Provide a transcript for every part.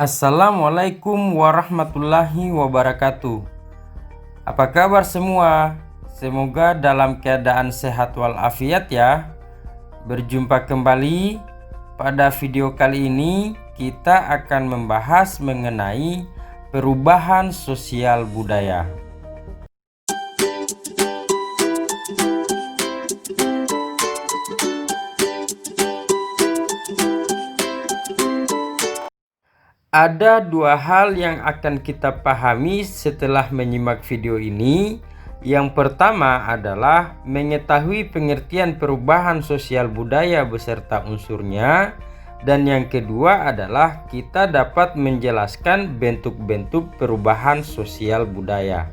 Assalamualaikum warahmatullahi wabarakatuh. Apa kabar semua? Semoga dalam keadaan sehat walafiat ya. Berjumpa kembali. Pada video kali ini kita akan membahas mengenai perubahan sosial budaya. Ada dua hal yang akan kita pahami setelah menyimak video ini. Yang pertama adalah mengetahui pengertian perubahan sosial budaya beserta unsurnya. Dan yang kedua adalah kita dapat menjelaskan bentuk-bentuk perubahan sosial budaya.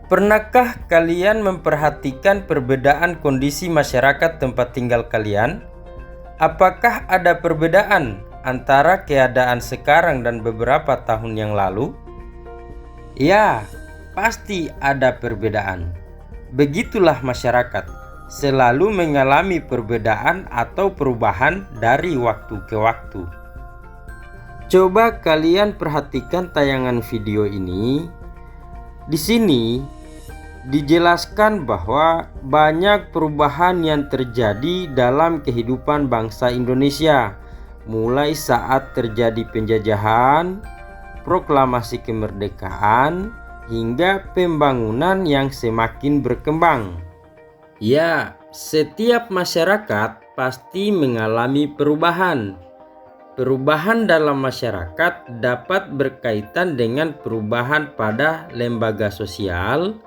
Pernahkah kalian memperhatikan perbedaan kondisi masyarakat tempat tinggal kalian? Apakah ada perbedaan antara keadaan sekarang dan beberapa tahun yang lalu? Ya, pasti ada perbedaan. Begitulah masyarakat, selalu mengalami perbedaan atau perubahan dari waktu ke waktu. Coba kalian perhatikan tayangan video ini. Di sini dijelaskan bahwa banyak perubahan yang terjadi dalam kehidupan bangsa Indonesia, mulai saat terjadi penjajahan, proklamasi kemerdekaan, hingga pembangunan yang semakin berkembang. Ya, setiap masyarakat pasti mengalami perubahan. Perubahan dalam masyarakat dapat berkaitan dengan perubahan pada lembaga sosial,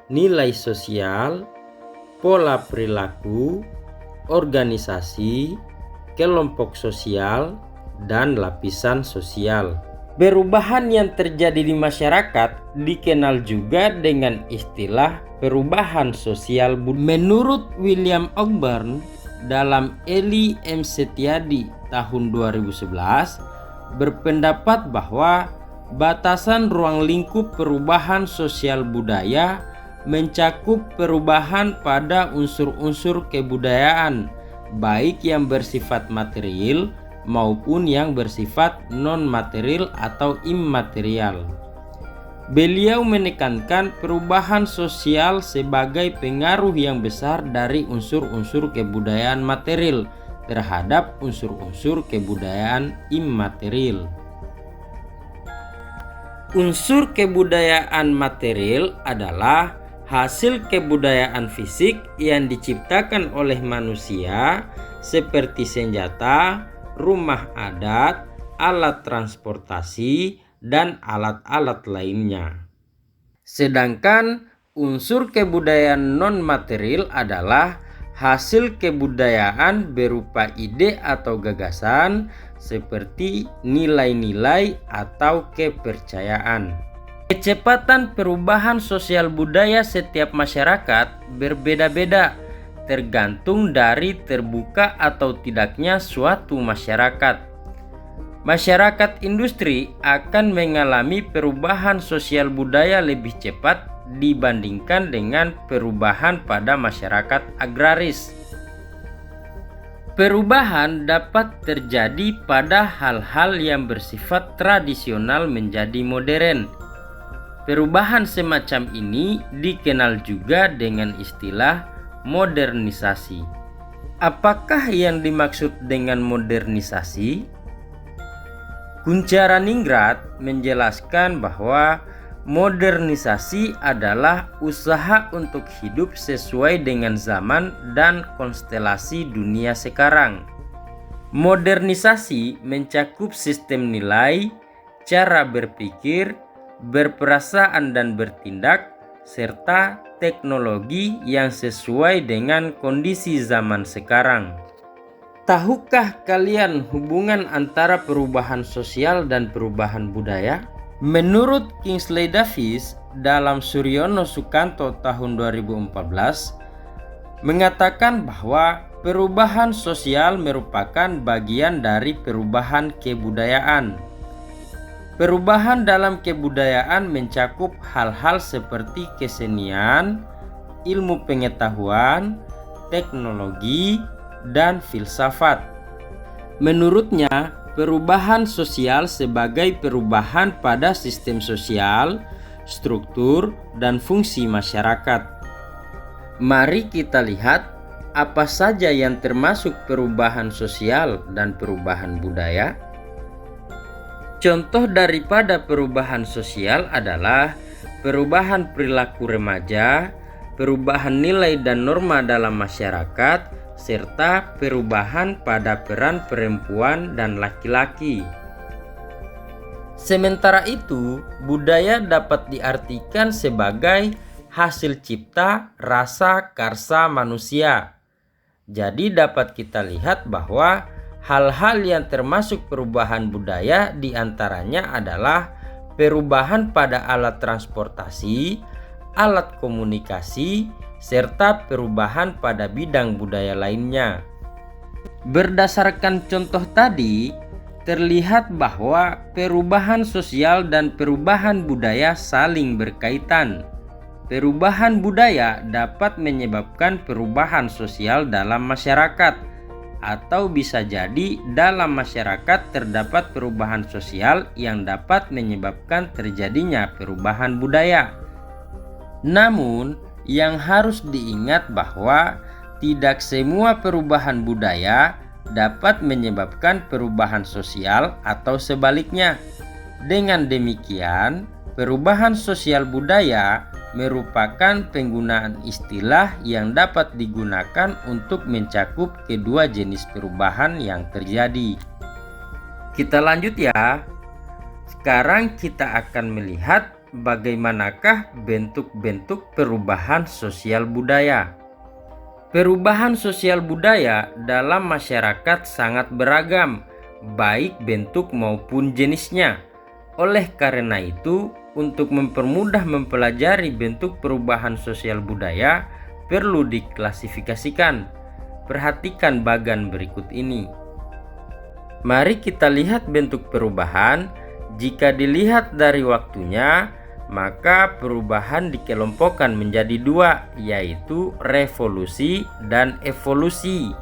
nilai sosial, pola perilaku, organisasi, kelompok sosial, dan lapisan sosial. Perubahan yang terjadi di masyarakat dikenal juga dengan istilah perubahan sosial budaya. Menurut William Ogburn dalam Eli M. Setiadi tahun 2011 berpendapat bahwa batasan ruang lingkup perubahan sosial budaya mencakup perubahan pada unsur-unsur kebudayaan, baik yang bersifat material maupun yang bersifat non-material atau immaterial. Beliau menekankan perubahan sosial sebagai pengaruh yang besar dari unsur-unsur kebudayaan material terhadap unsur-unsur kebudayaan immaterial. Unsur kebudayaan material adalah hasil kebudayaan fisik yang diciptakan oleh manusia seperti senjata, rumah adat, alat transportasi, dan alat-alat lainnya. Sedangkan unsur kebudayaan non-material adalah hasil kebudayaan berupa ide atau gagasan seperti nilai-nilai atau kepercayaan. Kecepatan perubahan sosial budaya setiap masyarakat berbeda-beda, tergantung dari terbuka atau tidaknya suatu masyarakat. Masyarakat industri akan mengalami perubahan sosial budaya lebih cepat dibandingkan dengan perubahan pada masyarakat agraris. Perubahan dapat terjadi pada hal-hal yang bersifat tradisional menjadi modern. Perubahan semacam ini dikenal juga dengan istilah modernisasi. Apakah yang dimaksud dengan modernisasi? Kuncharaningrat menjelaskan bahwa modernisasi adalah usaha untuk hidup sesuai dengan zaman dan konstelasi dunia sekarang. Modernisasi mencakup sistem nilai, cara berpikir, berperasaan dan bertindak, serta teknologi yang sesuai dengan kondisi zaman sekarang. Tahukah kalian hubungan antara perubahan sosial dan perubahan budaya? Menurut Kingsley Davis dalam Suryono Sukanto tahun 2014 mengatakan bahwa perubahan sosial merupakan bagian dari perubahan kebudayaan. Perubahan dalam kebudayaan mencakup hal-hal seperti kesenian, ilmu pengetahuan, teknologi, dan filsafat. Menurutnya, perubahan sosial sebagai perubahan pada sistem sosial, struktur, dan fungsi masyarakat. Mari kita lihat apa saja yang termasuk perubahan sosial dan perubahan budaya. Contoh daripada perubahan sosial adalah perubahan perilaku remaja, perubahan nilai dan norma dalam masyarakat, serta perubahan pada peran perempuan dan laki-laki. Sementara itu, budaya dapat diartikan sebagai hasil cipta rasa karsa manusia. Jadi dapat kita lihat bahwa hal-hal yang termasuk perubahan budaya diantaranya adalah perubahan pada alat transportasi, alat komunikasi, serta perubahan pada bidang budaya lainnya. Berdasarkan contoh tadi, terlihat bahwa perubahan sosial dan perubahan budaya saling berkaitan. Perubahan budaya dapat menyebabkan perubahan sosial dalam masyarakat, atau bisa jadi dalam masyarakat terdapat perubahan sosial yang dapat menyebabkan terjadinya perubahan budaya. Namun, yang harus diingat bahwa tidak semua perubahan budaya dapat menyebabkan perubahan sosial atau sebaliknya. Dengan demikian, perubahan sosial budaya merupakan penggunaan istilah yang dapat digunakan untuk mencakup kedua jenis perubahan yang terjadi. Kita lanjut ya. Sekarang kita akan melihat bagaimanakah bentuk-bentuk perubahan sosial budaya. Perubahan sosial budaya dalam masyarakat sangat beragam, baik bentuk maupun jenisnya. Oleh karena itu, untuk mempermudah mempelajari bentuk perubahan sosial budaya, perlu diklasifikasikan. Perhatikan bagan berikut ini. Mari kita lihat bentuk perubahan. Jika dilihat dari waktunya, maka perubahan dikelompokkan menjadi dua, yaitu revolusi dan evolusi.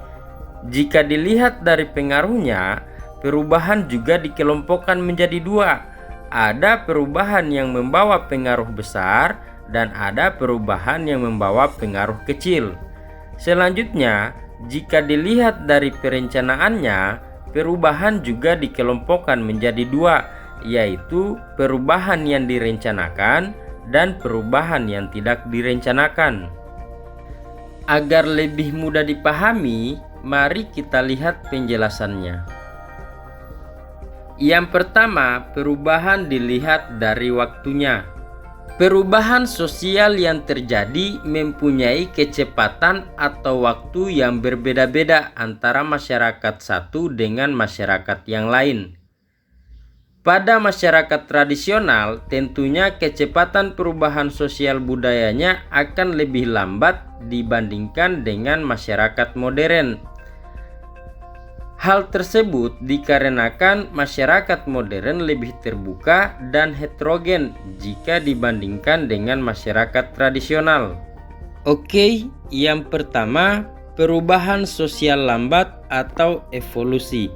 Jika dilihat dari pengaruhnya, perubahan juga dikelompokkan menjadi dua. Ada perubahan yang membawa pengaruh besar dan ada perubahan yang membawa pengaruh kecil. Selanjutnya, jika dilihat dari perencanaannya, perubahan juga dikelompokkan menjadi dua, yaitu perubahan yang direncanakan dan perubahan yang tidak direncanakan. Agar lebih mudah dipahami, mari kita lihat penjelasannya. Yang pertama, perubahan dilihat dari waktunya. Perubahan sosial yang terjadi mempunyai kecepatan atau waktu yang berbeda-beda antara masyarakat satu dengan masyarakat yang lain. Pada masyarakat tradisional, tentunya kecepatan perubahan sosial budayanya akan lebih lambat dibandingkan dengan masyarakat modern. Hal tersebut dikarenakan masyarakat modern lebih terbuka dan heterogen jika dibandingkan dengan masyarakat tradisional. Oke, yang pertama, perubahan sosial lambat atau evolusi.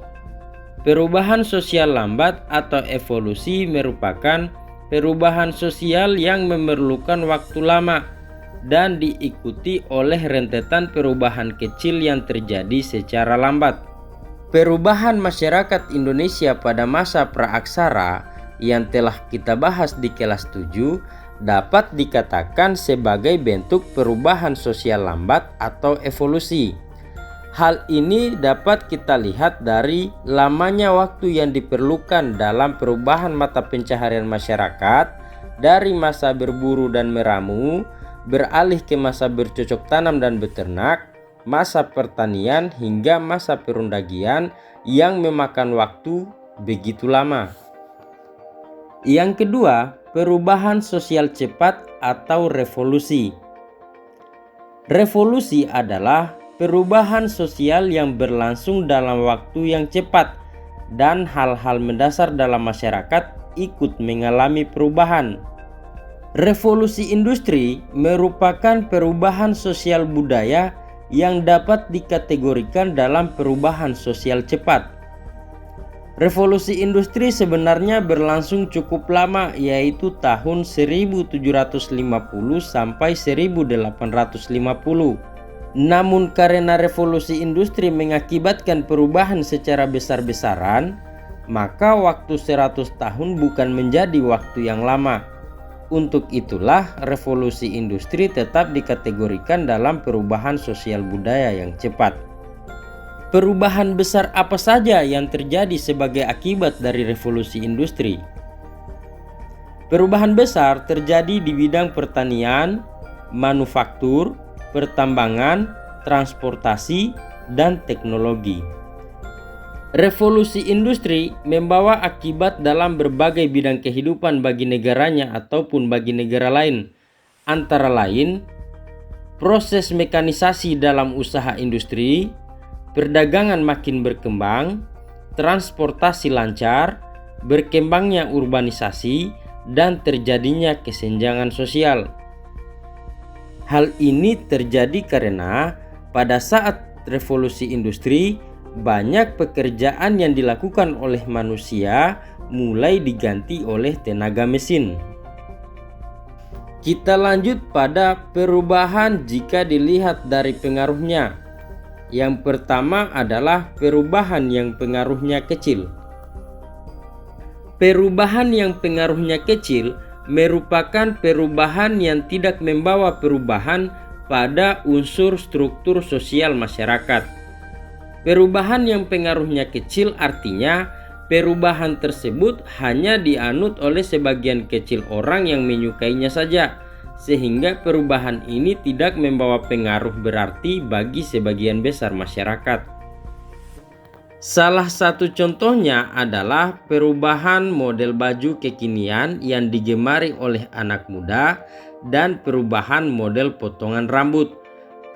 Perubahan sosial lambat atau evolusi merupakan perubahan sosial yang memerlukan waktu lama dan diikuti oleh rentetan perubahan kecil yang terjadi secara lambat. Perubahan masyarakat Indonesia pada masa praaksara yang telah kita bahas di kelas 7 dapat dikatakan sebagai bentuk perubahan sosial lambat atau evolusi. Hal ini dapat kita lihat dari lamanya waktu yang diperlukan dalam perubahan mata pencaharian masyarakat dari masa berburu dan meramu beralih ke masa bercocok tanam dan beternak, masa pertanian hingga masa perundagian yang memakan waktu begitu lama. Yang kedua, perubahan sosial cepat atau revolusi. Revolusi adalah perubahan sosial yang berlangsung dalam waktu yang cepat dan hal-hal mendasar dalam masyarakat ikut mengalami perubahan. Revolusi industri merupakan perubahan sosial budaya yang dapat dikategorikan dalam perubahan sosial cepat. Revolusi industri sebenarnya berlangsung cukup lama, yaitu tahun 1750 sampai 1850. Namun karena revolusi industri mengakibatkan perubahan secara besar-besaran, maka waktu 100 tahun bukan menjadi waktu yang lama. Untuk itulah revolusi industri tetap dikategorikan dalam perubahan sosial budaya yang cepat. Perubahan besar apa saja yang terjadi sebagai akibat dari revolusi industri? Perubahan besar terjadi di bidang pertanian, manufaktur, pertambangan, transportasi, dan teknologi. Revolusi industri membawa akibat dalam berbagai bidang kehidupan bagi negaranya ataupun bagi negara lain. Antara lain, proses mekanisasi dalam usaha industri, perdagangan makin berkembang, transportasi lancar, berkembangnya urbanisasi, dan terjadinya kesenjangan sosial. Hal ini terjadi karena pada saat revolusi industri, banyak pekerjaan yang dilakukan oleh manusia mulai diganti oleh tenaga mesin. Kita lanjut pada perubahan jika dilihat dari pengaruhnya. Yang pertama adalah perubahan yang pengaruhnya kecil. Perubahan yang pengaruhnya kecil merupakan perubahan yang tidak membawa perubahan pada unsur struktur sosial masyarakat. Perubahan yang pengaruhnya kecil artinya perubahan tersebut hanya dianut oleh sebagian kecil orang yang menyukainya saja, sehingga perubahan ini tidak membawa pengaruh berarti bagi sebagian besar masyarakat. Salah satu contohnya adalah perubahan model baju kekinian yang digemari oleh anak muda dan perubahan model potongan rambut.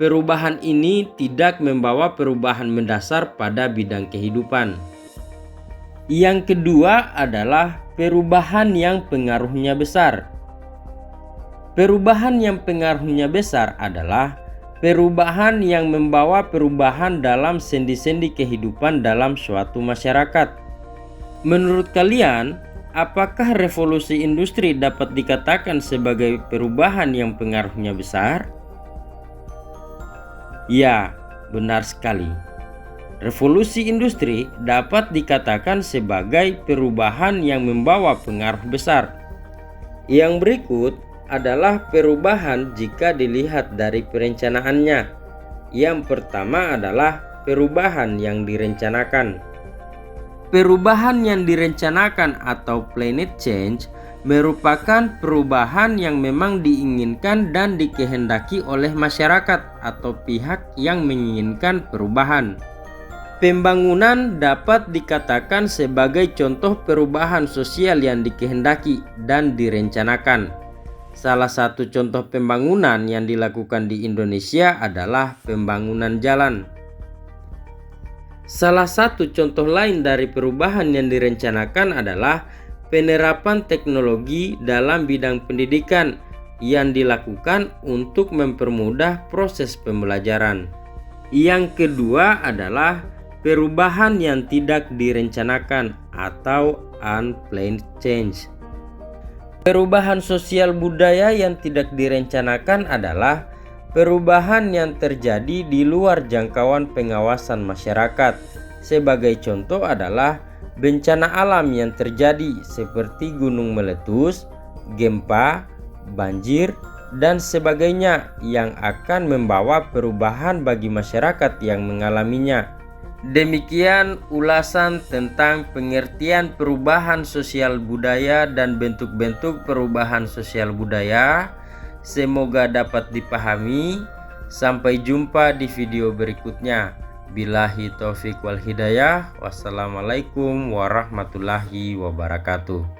Perubahan ini tidak membawa perubahan mendasar pada bidang kehidupan. Yang kedua adalah perubahan yang pengaruhnya besar. Perubahan yang pengaruhnya besar adalah perubahan yang membawa perubahan dalam sendi-sendi kehidupan dalam suatu masyarakat. Menurut kalian, apakah revolusi industri dapat dikatakan sebagai perubahan yang pengaruhnya besar? Ya, benar sekali. Revolusi industri dapat dikatakan sebagai perubahan yang membawa pengaruh besar. Yang berikut adalah perubahan jika dilihat dari perencanaannya. Yang pertama adalah perubahan yang direncanakan. Perubahan yang direncanakan atau planned change merupakan perubahan yang memang diinginkan dan dikehendaki oleh masyarakat atau pihak yang menginginkan perubahan. Pembangunan dapat dikatakan sebagai contoh perubahan sosial yang dikehendaki dan direncanakan. Salah satu contoh pembangunan yang dilakukan di Indonesia adalah pembangunan jalan. Salah satu contoh lain dari perubahan yang direncanakan adalah penerapan teknologi dalam bidang pendidikan yang dilakukan untuk mempermudah proses pembelajaran. Yang kedua adalah perubahan yang tidak direncanakan atau unplanned change. Perubahan sosial budaya yang tidak direncanakan adalah perubahan yang terjadi di luar jangkauan pengawasan masyarakat. Sebagai contoh adalah bencana alam yang terjadi seperti gunung meletus, gempa, banjir, dan sebagainya yang akan membawa perubahan bagi masyarakat yang mengalaminya. Demikian ulasan tentang pengertian perubahan sosial budaya dan bentuk-bentuk perubahan sosial budaya. Semoga dapat dipahami. Sampai jumpa di video berikutnya. Billahi taufik wal hidayah. Wassalamualaikum warahmatullahi wabarakatuh.